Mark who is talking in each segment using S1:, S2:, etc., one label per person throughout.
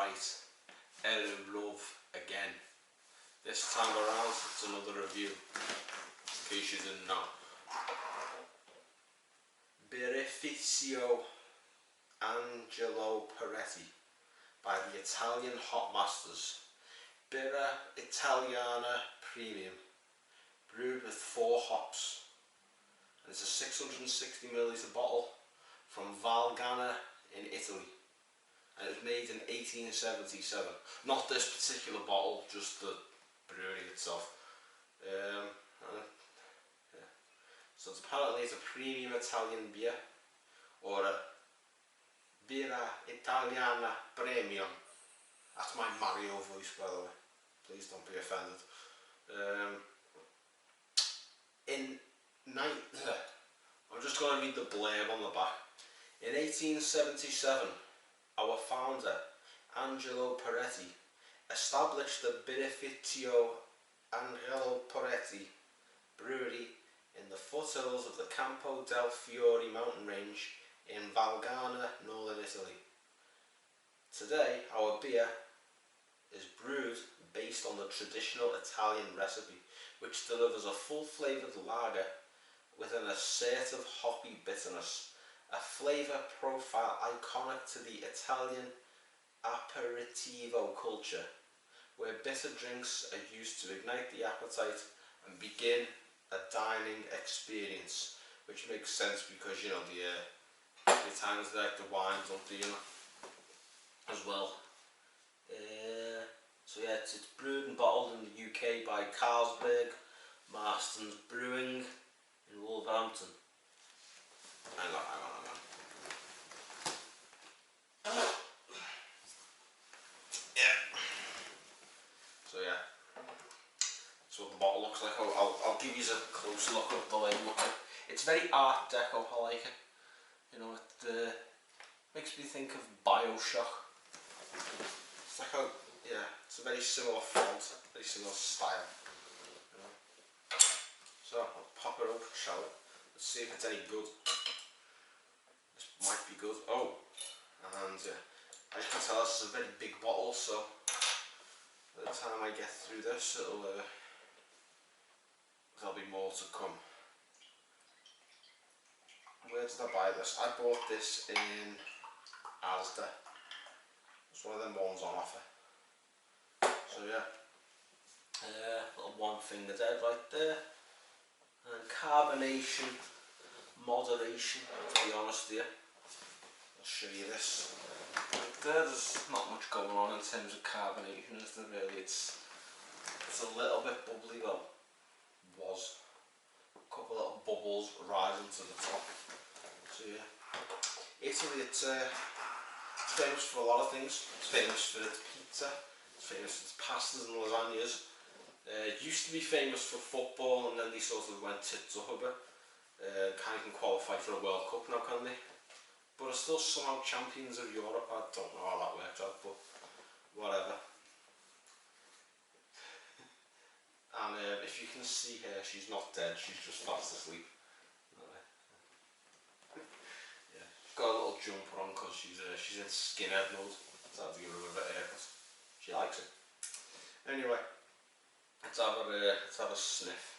S1: right, Erev Love again. This time around it's another review, in case you didn't know. Birrificio Angelo Poretti by the Italian Hop Masters. Birra Italiana Premium, brewed with 4 hops. And it's a 660ml bottle from Valgana in Italy. And it was made in 1877. Not this particular bottle, just the brewery itself. Yeah. So apparently it's a premium Italian beer, or a Birra Italiana Premium. That's my Mario voice, by the way. Please don't be offended. I'm just going to read the blurb on the back. In 1877, our founder, Angelo Poretti, established the Birrificio Angelo Poretti brewery in the foothills of the Campo del Fiore mountain range in Valgana, northern Italy. Today, our beer is brewed based on the traditional Italian recipe, which delivers a full-flavoured lager with an assertive hoppy bitterness, a flavour profile iconic to the Italian aperitivo culture, where bitter drinks are used to ignite the appetite and begin a dining experience, which makes sense because, you know, the Italians like the wines, don't they, you know, as well. So yeah, it's brewed and bottled in the UK by Carlsberg Marston's Brewing in Wolverhampton. Hang on. Yeah. So yeah, that's what the bottle looks like. I'll give you a close look at the way it looks like. It's very Art Deco, I like it. You know, it makes me think of Bioshock. It's like it's a very similar font, very similar style. You know. So I'll pop it open, shall we? Let's see if it's any good. This might be good. Oh, and as you can tell, this is a very big bottle, so by the time I get through this, there'll be more to come. Where did I buy this? I bought this in Asda. It's one of them ones on offer. So yeah, little one finger dead right there. And carbonation, moderation, to be honest here. I'll show you this. There's not much going on in terms of carbonation, is there really? It's a little bit bubbly, well, was. A couple of little bubbles rising to the top. So yeah, Italy, it's famous for a lot of things. It's famous for its pizza, it's famous for its pastas and lasagnas. It used to be famous for football, and then they sort of went tits up a bit. Can't even qualify for a World Cup now, can they? But are still somehow champions of Europe. I don't know how that works out, but whatever. And if you can see her, she's not dead, she's just fast asleep. Yeah, she's got a little jumper on because she's in skinhead mode. So I have to give her a bit of haircut. She likes it. Anyway, let's have a sniff.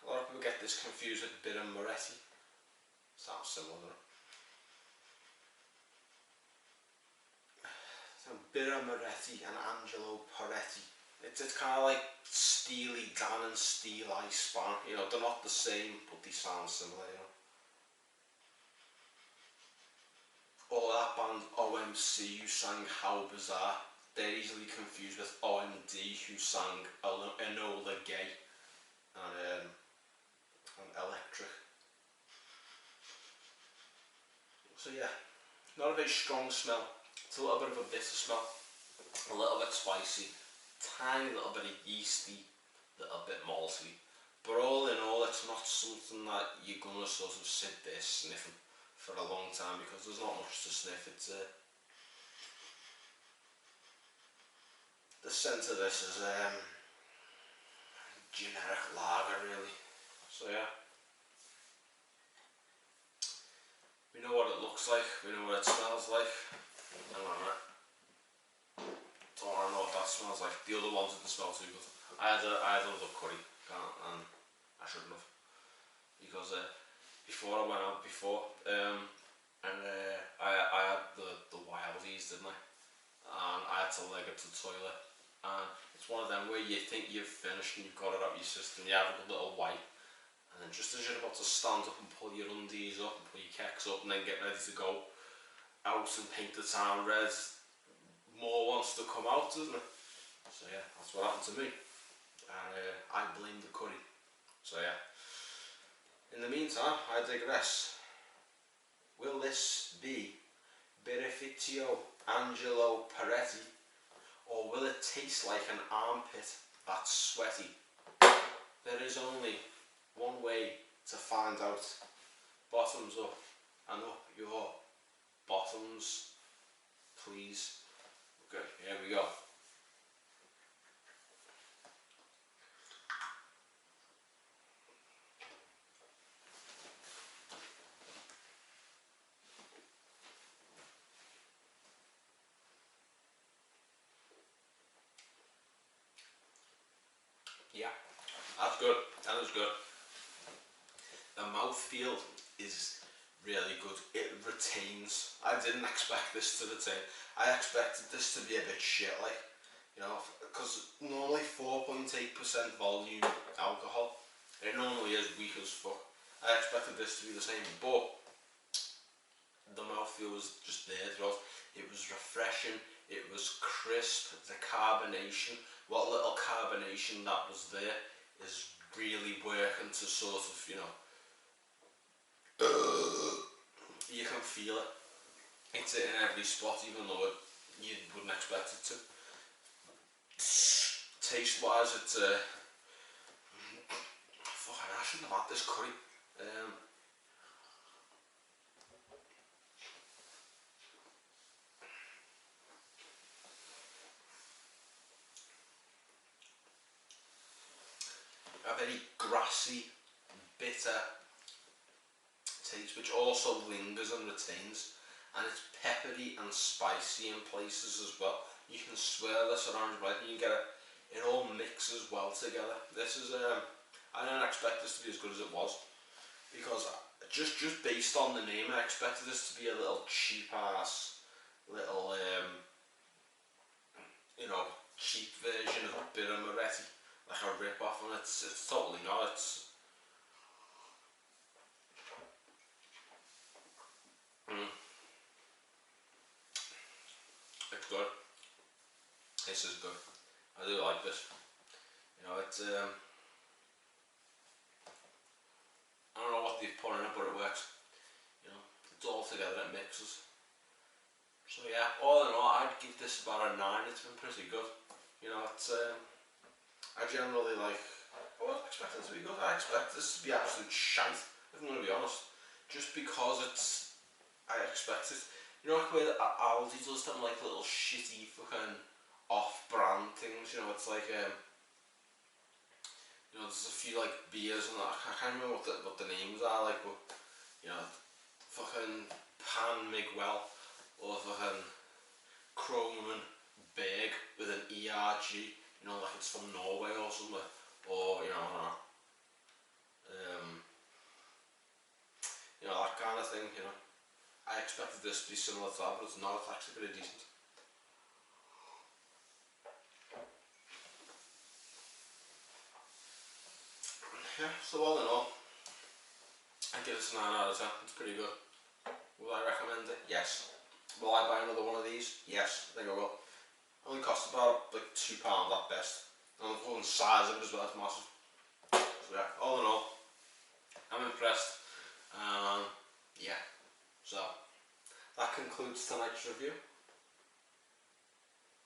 S1: A lot of people get this confused with Birra Moretti. Sounds similar, doesn't it? So Birra Moretti and Angelo Poretti. It's kind of like Steely Dan and Steel Eye Span. You know, they're not the same, but they sound similar, you know. Or that band OMC who sang How Bizarre, they're easily confused with OMD who sang Enola Gay and Electric. So yeah, not a very strong smell. It's a little bit of a bitter smell, a little bit spicy, tiny little bit of yeasty, a little bit malty. But all in all, it's not something that you're gonna sort of sit there sniffing for a long time, because there's not much to sniff. It's the scent of this is generic lager, really. So yeah, we know what it looks looks like, we know what it smells like. Hang on a minute. Don't want to know what that smells like. The other ones didn't smell too good. I had another curry, and I shouldn't have. Because before I went out I had the wildies, didn't I? And I had to leg it to the toilet. And it's one of them where you think you've finished and you've got it out of your system, you have a little wipe, and then just as you're about to stand up and pull your undies up and pull your kecks up and then get ready to go out and paint the town red, more wants to come out, doesn't it? So yeah, that's what happened to me. And I blame the curry. So yeah. In the meantime, I digress. Will this be Birrificio Angelo Poretti, or will it taste like an armpit that's sweaty? There is only one way to find out. Bottoms up, and up your bottoms, please. Okay, here we go. Yeah, that's good. That is good. The mouthfeel is really good. It retains. I didn't expect this to retain. I expected this to be a bit shit, like, you know, because normally 4.8% volume alcohol, it normally is weak as fuck. I expected this to be the same, but the mouthfeel was just there throughout. It was refreshing, it was crisp, the carbonation, what little carbonation that was there is really working to sort of, you know, you can feel it. It's in every spot, even though you wouldn't expect it to. Taste wise, it's fucking I shouldn't have had this curry. A very grassy, bitter taste, which also lingers and retains, and it's peppery and spicy in places as well. You can swirl this around right and you get it all mixes well together. This is I didn't expect this to be as good as it was, because just based on the name I expected this to be a little cheap ass little you know, cheap version of Birrificio, like a rip off, and it's totally not. It's it's good. This is good. I do like this. You know, it's I don't know what they've put in it, but it works. You know, it's all together, it mixes. So yeah, all in all, I'd give this about a 9. It's been pretty good. You know, it's I generally like. I wasn't expecting it to be good. I expect this to be absolute shite, if I'm going to be honest. Just because it's, I expect it. You know, like where Aldi does them like little shitty fucking off-brand things. You know, it's like you know, there's a few like beers and that. I can't remember what the names are like, but you know, fucking Pan Miguel or fucking Kronen Berg with an ERG. You know, like it's from Norway or somewhere, or you know, you know, that kind of thing. You know, I expected this to be similar to that, but it's not. It's actually pretty decent. Yeah, so all in all, I give this a 9 out of 10. It's pretty good. Will I recommend it? Yes. Will I buy another one of these? Yes, I think I will. Only cost about like £2 at best. And the fucking size of it as well, it's massive. So yeah, all in all, I'm impressed. Yeah, so that concludes tonight's review.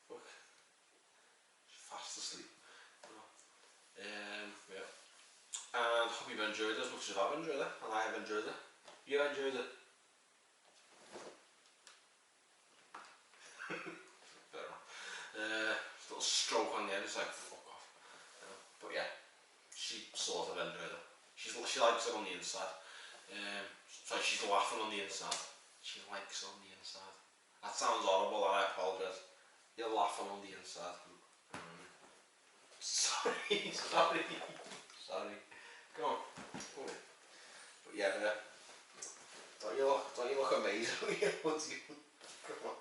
S1: Fuck, fast asleep. Yeah. And hope you've enjoyed it as much as I've enjoyed it, and I have enjoyed it. You enjoyed it? Fair enough. Little stroke on the end, it's like, fuck off. But yeah, she sort of enjoyed it. She likes it on the inside. So she's laughing on the inside. she likes on the inside. That sounds horrible and I apologise. You're laughing on the inside. Sorry, sorry, sorry. Go on. Come on. But yeah, don't you look amazing when you look at you? Come on.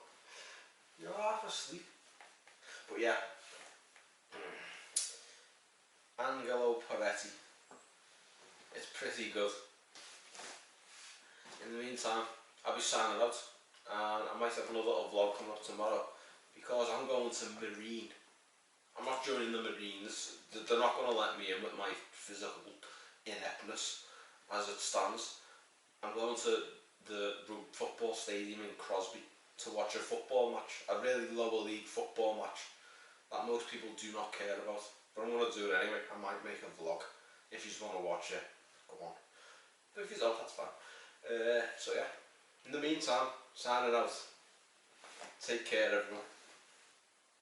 S1: You're half asleep. But yeah. Angelo Poretti. It's pretty good. In the meantime, I'll be signing out, and I might have another little vlog coming up tomorrow because I'm going to Marine. I'm not joining the Marines. They're not going to let me in with my physical ineptness as it stands. I'm going to the football stadium in Crosby to watch a football match, a really lower league football match that most people do not care about. But I'm going to do it anyway. I might make a vlog if you just want to watch it. Go on. But if you don't, that's fine. So yeah. In the meantime, signing out. Take care, everyone.